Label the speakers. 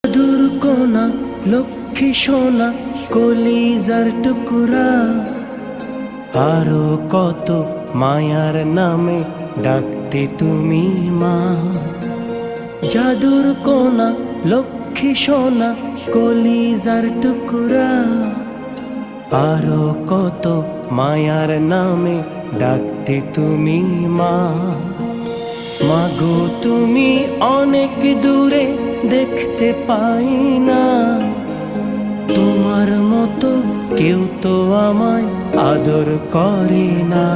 Speaker 1: জাদুর কোনা লক্ষ্মী সোনা কলিজার টুকুরা, আরো কত মায়ার নামে ডাকতে তুমি মা। জাদুর কোনা লক্ষ্মী সোনা কলিজার টুকুরা, আরো কত মায়ার নামে ডাকতে তুমি মা। মাগো তুমি অনেক দূরে দেখতে পাই না, তোমার মতো কেউ তো আমায় আদর করে না।